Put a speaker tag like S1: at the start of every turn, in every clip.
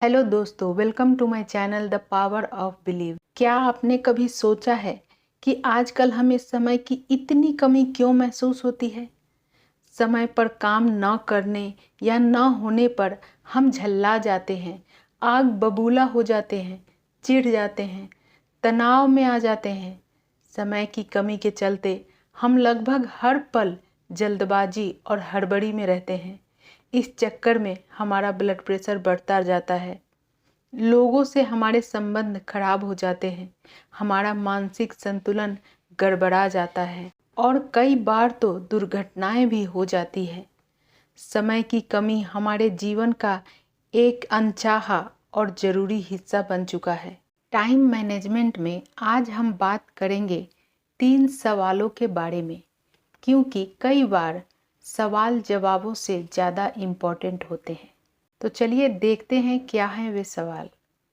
S1: Hello दोस्तों, welcome to my channel the power of believe. क्या आपने कभी सोचा है कि आजकल हमें समय की इतनी कमी क्यों महसूस होती है? समय पर काम न करने या न होने पर हम झल्ला जाते हैं, आग बबूला हो जाते हैं, चिढ़ जाते हैं, तनाव में आ जाते हैं। समय की कमी के चलते हम लगभग हर पल जल्दबाजी और हड़बड़ी में रहते हैं। इस चक्कर में हमारा ब्लड प्रेशर बढ़ता जाता है, लोगों से हमारे संबंध खराब हो जाते हैं, हमारा मानसिक संतुलन गड़बड़ा जाता है और कई बार तो दुर्घटनाएं भी हो जाती है। समय की कमी हमारे जीवन का एक अनचाहा और ज़रूरी हिस्सा बन चुका है। टाइम मैनेजमेंट में आज हम बात करेंगे 3 सवालों के बारे में, क्योंकि कई बार सवाल जवाबों से ज़्यादा इम्पोर्टेंट होते हैं। तो चलिए देखते हैं क्या हैं वे सवाल।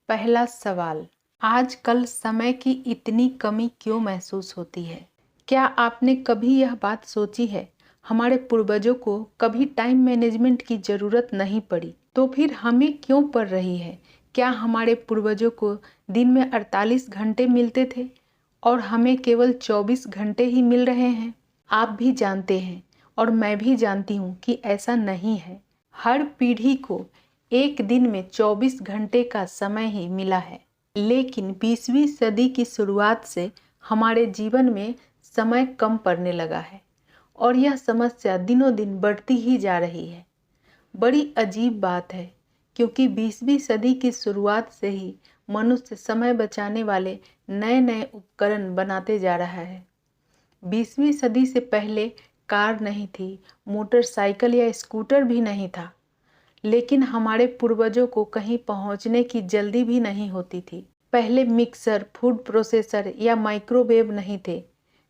S1: पहला सवाल, आजकल समय की इतनी कमी क्यों महसूस होती है? क्या आपने कभी यह बात सोची है, हमारे पूर्वजों को कभी टाइम मैनेजमेंट की ज़रूरत नहीं पड़ी, तो फिर हमें क्यों पड़ रही है? क्या हमारे पूर्वजों को दिन में 48 घंटे मिलते थे और हमें केवल 24 घंटे ही मिल रहे हैं? आप भी जानते हैं और मैं भी जानती हूँ कि ऐसा नहीं है। हर पीढ़ी को एक दिन में 24 घंटे का समय ही मिला है, लेकिन 20वीं सदी की शुरुआत से हमारे जीवन में समय कम पड़ने लगा है और यह समस्या दिनों दिन बढ़ती ही जा रही है। बड़ी अजीब बात है, क्योंकि 20वीं सदी की शुरुआत से ही मनुष्य समय बचाने वाले नए नए उपकरण बनाते जा रहा है। 20वीं सदी से पहले कार नहीं थी, मोटरसाइकिल या स्कूटर भी नहीं था, लेकिन हमारे पूर्वजों को कहीं पहुंचने की जल्दी भी नहीं होती थी। पहले मिक्सर, फूड प्रोसेसर या माइक्रोवेव नहीं थे,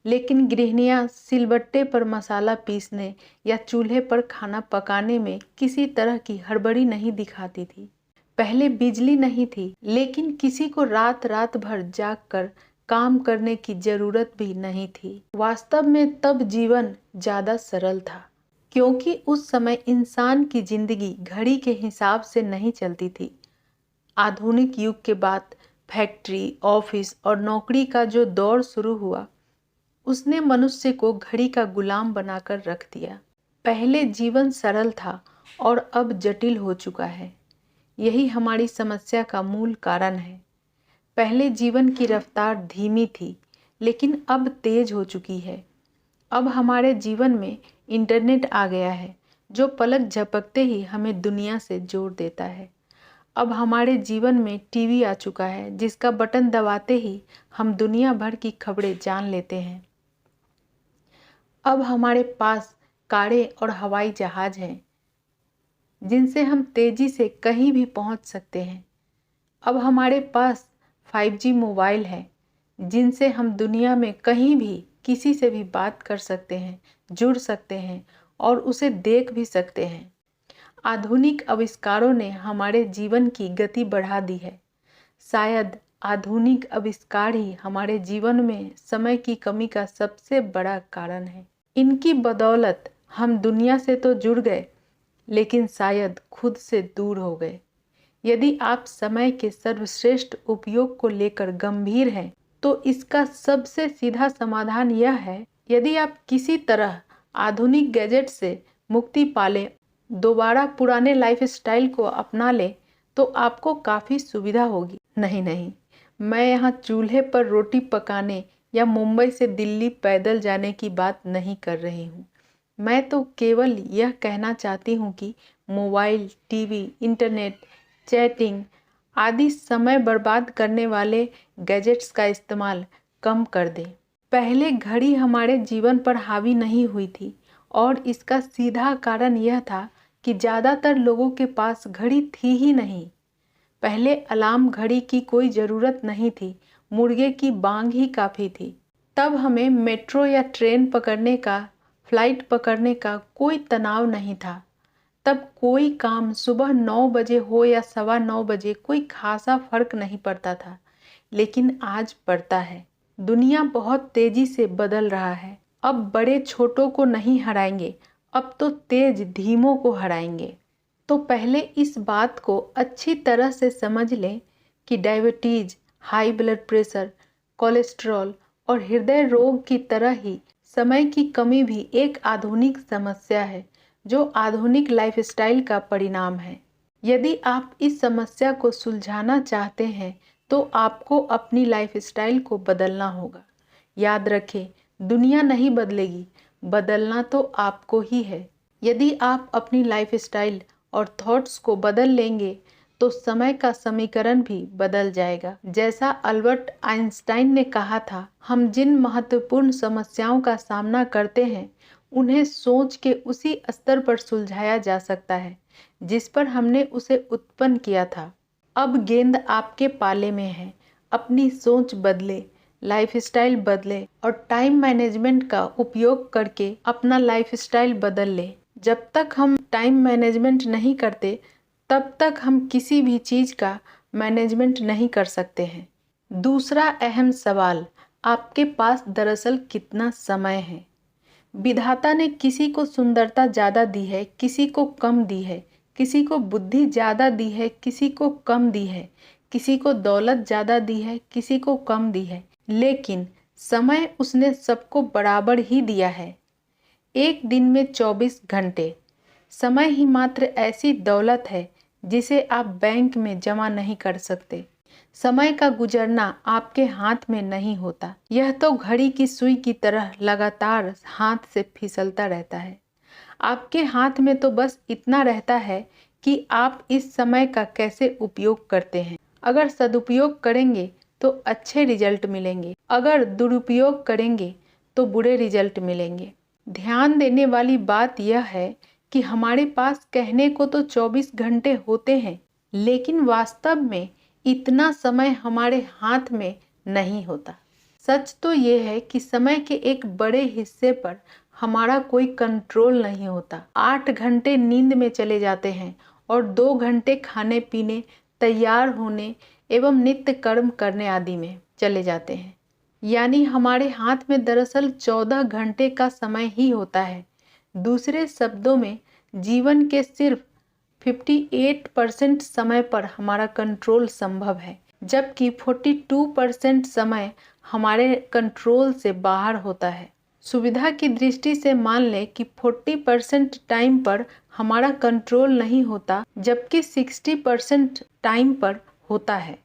S1: लेकिन गृहिणियां सिलबट्टे पर मसाला पीसने या चूल्हे पर खाना पकाने में किसी तरह की हड़बड़ी नहीं दिखाती थी। पहले बिजली नहीं थी, लेकिन किसी को रात रात भर जाग कर काम करने की जरूरत भी नहीं थी। वास्तव में तब जीवन ज़्यादा सरल था, क्योंकि उस समय इंसान की जिंदगी घड़ी के हिसाब से नहीं चलती थी। आधुनिक युग के बाद फैक्ट्री, ऑफिस और नौकरी का जो दौर शुरू हुआ, उसने मनुष्य को घड़ी का गुलाम बनाकर रख दिया। पहले जीवन सरल था और अब जटिल हो चुका है। यही हमारी समस्या का मूल कारण है। पहले जीवन की रफ्तार धीमी थी, लेकिन अब तेज हो चुकी है। अब हमारे जीवन में इंटरनेट आ गया है, जो पलक झपकते ही हमें दुनिया से जोड़ देता है। अब हमारे जीवन में टीवी आ चुका है, जिसका बटन दबाते ही हम दुनिया भर की खबरें जान लेते हैं। अब हमारे पास कारें और हवाई जहाज हैं, जिनसे हम तेजी से कहीं भी पहुंच सकते हैं। अब हमारे पास 5G मोबाइल है, जिनसे हम दुनिया में कहीं भी किसी से भी बात कर सकते हैं, जुड़ सकते हैं और उसे देख भी सकते हैं। आधुनिक आविष्कारों ने हमारे जीवन की गति बढ़ा दी है। शायद आधुनिक आविष्कार ही हमारे जीवन में समय की कमी का सबसे बड़ा कारण है। इनकी बदौलत हम दुनिया से तो जुड़ गए, लेकिन शायद खुद से दूर हो गए। यदि आप समय के सर्वश्रेष्ठ उपयोग को लेकर गंभीर हैं, तो इसका सबसे सीधा समाधान यह है, यदि आप किसी तरह आधुनिक गैजेट से मुक्ति पालें, दोबारा पुराने लाइफस्टाइल को अपना लें, तो आपको काफ़ी सुविधा होगी। नहीं, मैं यहाँ चूल्हे पर रोटी पकाने या मुंबई से दिल्ली पैदल जाने की बात नहीं कर रही हूँ। मैं तो केवल यह कहना चाहती हूँ कि मोबाइल, टीवी, इंटरनेट, चैटिंग आदि समय बर्बाद करने वाले गैजेट्स का इस्तेमाल कम कर दें। पहले घड़ी हमारे जीवन पर हावी नहीं हुई थी, और इसका सीधा कारण यह था कि ज़्यादातर लोगों के पास घड़ी थी ही नहीं। पहले अलार्म घड़ी की कोई ज़रूरत नहीं थी, मुर्गे की बांग ही काफ़ी थी। तब हमें मेट्रो या ट्रेन पकड़ने का, फ्लाइट पकड़ने का कोई तनाव नहीं था। तब कोई काम सुबह 9 बजे हो या 9:15 बजे कोई खासा फर्क नहीं पड़ता था, लेकिन आज पड़ता है। दुनिया बहुत तेजी से बदल रहा है। अब बड़े छोटों को नहीं हराएंगे, अब तो तेज धीमों को हराएंगे। तो पहले इस बात को अच्छी तरह से समझ लें कि diabetes, high blood pressure, cholesterol और हृदय रोग की तरह ही समय की कमी भी एक आधुनिक समस्या है जो आधुनिक लाइफस्टाइल का परिणाम है। यदि आप इस समस्या को सुलझाना चाहते हैं तो आपको अपनी लाइफस्टाइल को बदलना होगा। याद रखें, दुनिया नहीं बदलेगी, बदलना तो आपको ही है। यदि आप अपनी लाइफस्टाइल और थॉट्स को बदल लेंगे तो समय का समीकरण भी बदल जाएगा। जैसा अल्बर्ट आइंस्टाइन ने कहा था, हम जिन महत्वपूर्ण समस्याओं का सामना करते हैं उन्हें सोच के उसी स्तर पर सुलझाया जा सकता है जिस पर हमने उसे उत्पन्न किया था। अब गेंद आपके पाले में है। अपनी सोच बदले, लाइफस्टाइल बदले और टाइम मैनेजमेंट का उपयोग करके अपना लाइफस्टाइल बदल ले। जब तक हम टाइम मैनेजमेंट नहीं करते तब तक हम किसी भी चीज़ का मैनेजमेंट नहीं कर सकते हैं। दूसरा अहम सवाल, आपके पास दरअसल कितना समय है? विधाता ने किसी को सुंदरता ज़्यादा दी है, किसी को कम दी है, किसी को बुद्धि ज़्यादा दी है, किसी को कम दी है, किसी को दौलत ज़्यादा दी है, किसी को कम दी है, लेकिन समय उसने सबको बराबर ही दिया है। एक दिन में 24 घंटे। समय ही मात्र ऐसी दौलत है जिसे आप बैंक में जमा नहीं कर सकते। समय का गुजरना आपके हाथ में नहीं होता, यह तो घड़ी की सुई की तरह लगातार हाथ से फिसलता रहता है। आपके हाथ में तो बस इतना रहता है कि आप इस समय का कैसे उपयोग करते हैं। अगर सदुपयोग करेंगे तो अच्छे रिजल्ट मिलेंगे, अगर दुरुपयोग करेंगे तो बुरे रिजल्ट मिलेंगे। ध्यान देने वाली बात यह है कि हमारे पास कहने को तो 24 घंटे होते हैं, लेकिन वास्तव में इतना समय हमारे हाथ में नहीं होता। सच तो ये है कि समय के एक बड़े हिस्से पर हमारा कोई कंट्रोल नहीं होता। 8 घंटे नींद में चले जाते हैं और 2 घंटे खाने पीने, तैयार होने एवं नित्य कर्म करने आदि में चले जाते हैं। यानी हमारे हाथ में दरअसल 14 घंटे का समय ही होता है। दूसरे शब्दों में, जीवन के सिर्फ 58% समय पर हमारा कंट्रोल संभव है, जबकि 42% समय हमारे कंट्रोल से बाहर होता है। सुविधा की दृष्टि से मान लें कि 40% टाइम पर हमारा कंट्रोल नहीं होता, जबकि 60% टाइम पर होता है।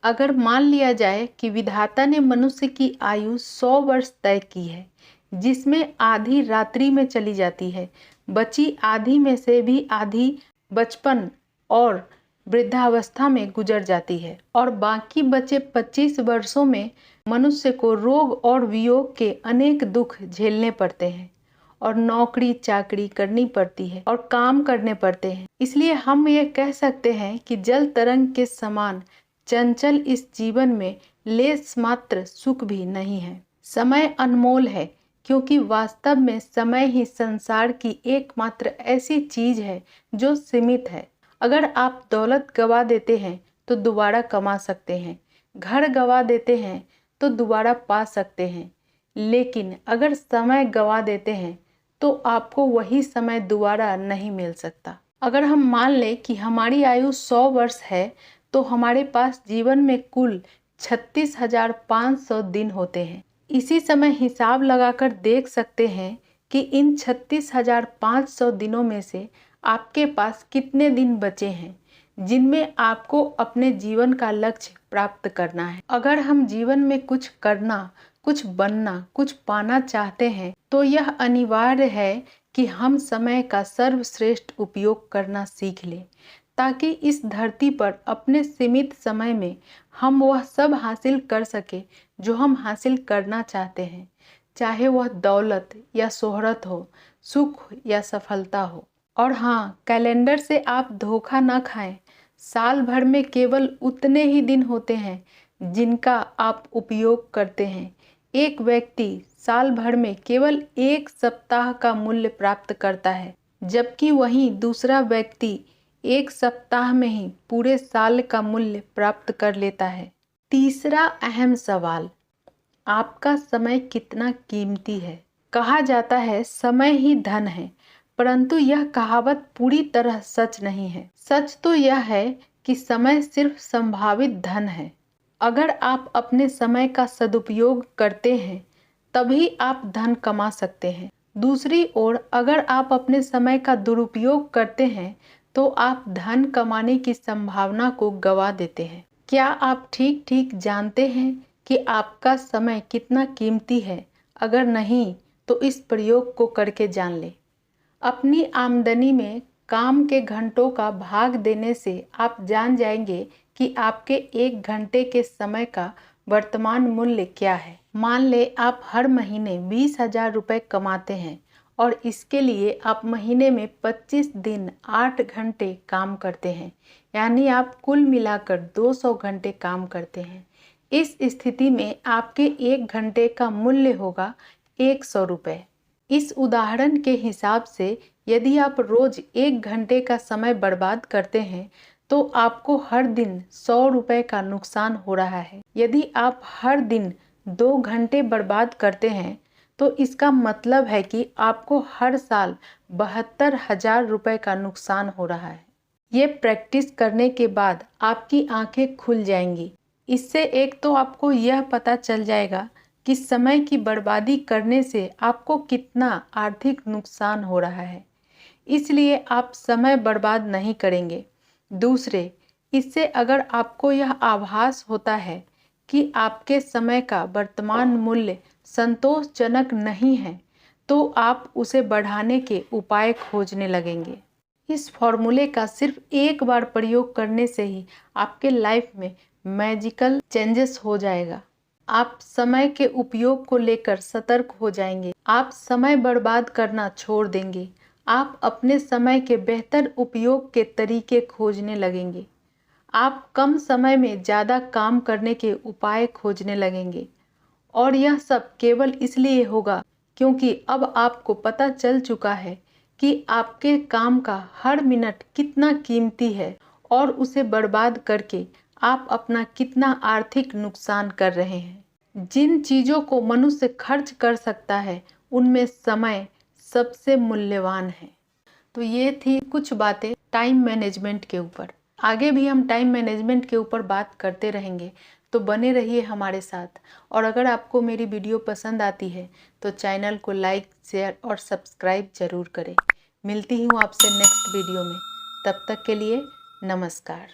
S1: अगर मान लिया जाए कि विधाता ने मनुष्य की आयु 100 वर्ष तय की है, जिसमें आधी रात्रि में चली जाती है, बची आधी में से भी आधी बचपन और वृद्धावस्था में गुजर जाती है और बाकी बचे 25 वर्षों में मनुष्य को रोग और वियोग के अनेक दुख झेलने पड़ते हैं और नौकरी चाकरी करनी पड़ती है और काम करने पड़ते हैं। इसलिए हम ये कह सकते हैं कि जल तरंग के समान चंचल इस जीवन में लेस मात्र सुख भी नहीं है। समय अनमोल है क्योंकि वास्तव में समय ही संसार की एकमात्र ऐसी चीज है जो सीमित है। अगर आप दौलत गवा देते हैं तो दोबारा कमा सकते हैं, घर गवा देते हैं तो दोबारा पा सकते हैं, लेकिन अगर समय गवा देते हैं तो आपको वही समय दोबारा नहीं मिल सकता। अगर हम मान लें कि हमारी आयु 100 वर्ष है तो हमारे पास जीवन में कुल 36,500 दिन होते हैं। इसी समय हिसाब लगाकर देख सकते हैं कि इन 36,500 दिनों में से आपके पास कितने दिन बचे हैं जिनमें आपको अपने जीवन का लक्ष्य प्राप्त करना है। अगर हम जीवन में कुछ करना, कुछ बनना, कुछ पाना चाहते हैं तो यह अनिवार्य है कि हम समय का सर्वश्रेष्ठ उपयोग करना सीख लें, ताकि इस धरती पर अपने सीमित समय में हम वह सब हासिल कर सके जो हम हासिल करना चाहते हैं, चाहे वह दौलत या शोहरत हो, सुख या सफलता हो। और हाँ, कैलेंडर से आप धोखा ना खाएं। साल भर में केवल उतने ही दिन होते हैं जिनका आप उपयोग करते हैं। एक व्यक्ति साल भर में केवल 1 सप्ताह का मूल्य प्राप्त करता है, जबकि वहीं दूसरा व्यक्ति 1 सप्ताह में ही पूरे साल का मूल्य प्राप्त कर लेता है। तीसरा अहम सवाल, आपका समय कितना कीमती है? कहा जाता है समय ही धन है, परंतु यह कहावत पूरी तरह सच नहीं है। सच तो यह है कि समय सिर्फ संभावित धन है। अगर आप अपने समय का सदुपयोग करते हैं तभी आप धन कमा सकते हैं। दूसरी ओर अगर आप अपने समय का दुरुपयोग करते हैं तो आप धन कमाने की संभावना को गंवा देते हैं। क्या आप ठीक ठीक जानते हैं कि आपका समय कितना कीमती है? अगर नहीं तो इस प्रयोग को करके जान लें। अपनी आमदनी में काम के घंटों का भाग देने से आप जान जाएंगे कि आपके 1 घंटे के समय का वर्तमान मूल्य क्या है। मान ले आप हर महीने 20,000 रुपये कमाते हैं और इसके लिए आप महीने में 25 दिन 8 घंटे काम करते हैं, यानी आप कुल मिलाकर 200 घंटे काम करते हैं। इस स्थिति में आपके 1 घंटे का मूल्य होगा 100 रुपये। इस उदाहरण के हिसाब से यदि आप रोज 1 घंटे का समय बर्बाद करते हैं तो आपको हर दिन 100 रुपये का नुकसान हो रहा है। यदि आप हर दिन 2 घंटे बर्बाद करते हैं तो इसका मतलब है कि आपको हर साल 72,000 रुपये का नुकसान हो रहा है। ये प्रैक्टिस करने के बाद आपकी आंखें खुल जाएंगी। इससे एक तो आपको यह पता चल जाएगा कि समय की बर्बादी करने से आपको कितना आर्थिक नुकसान हो रहा है, इसलिए आप समय बर्बाद नहीं करेंगे। दूसरे, इससे अगर आपको यह आभास होता है कि आपके समय का वर्तमान मूल्य संतोषजनक नहीं है तो आप उसे बढ़ाने के उपाय खोजने लगेंगे। इस फॉर्मूले का सिर्फ एक बार प्रयोग करने से ही आपके लाइफ में मैजिकल चेंजेस हो जाएगा। आप समय के उपयोग को लेकर सतर्क हो जाएंगे। आप समय बर्बाद करना छोड़ देंगे। आप अपने समय के बेहतर उपयोग के तरीके खोजने लगेंगे। आप कम समय में ज़्यादा काम करने के उपाय खोजने लगेंगे और यह सब केवल इसलिए होगा क्योंकि अब आपको पता चल चुका है कि आपके काम का हर मिनट कितना कीमती है और उसे बर्बाद करके आप अपना कितना आर्थिक नुकसान कर रहे हैं। जिन चीज़ों को मनुष्य खर्च कर सकता है उनमें समय सबसे मूल्यवान है। तो ये थी कुछ बातें टाइम मैनेजमेंट के ऊपर। आगे भी हम टाइम मैनेजमेंट के ऊपर बात करते रहेंगे, तो बने रहिए हमारे साथ। और अगर आपको मेरी वीडियो पसंद आती है तो चैनल को लाइक, शेयर और सब्सक्राइब जरूर करें। मिलती हूँ आपसे नेक्स्ट वीडियो में। तब तक के लिए नमस्कार।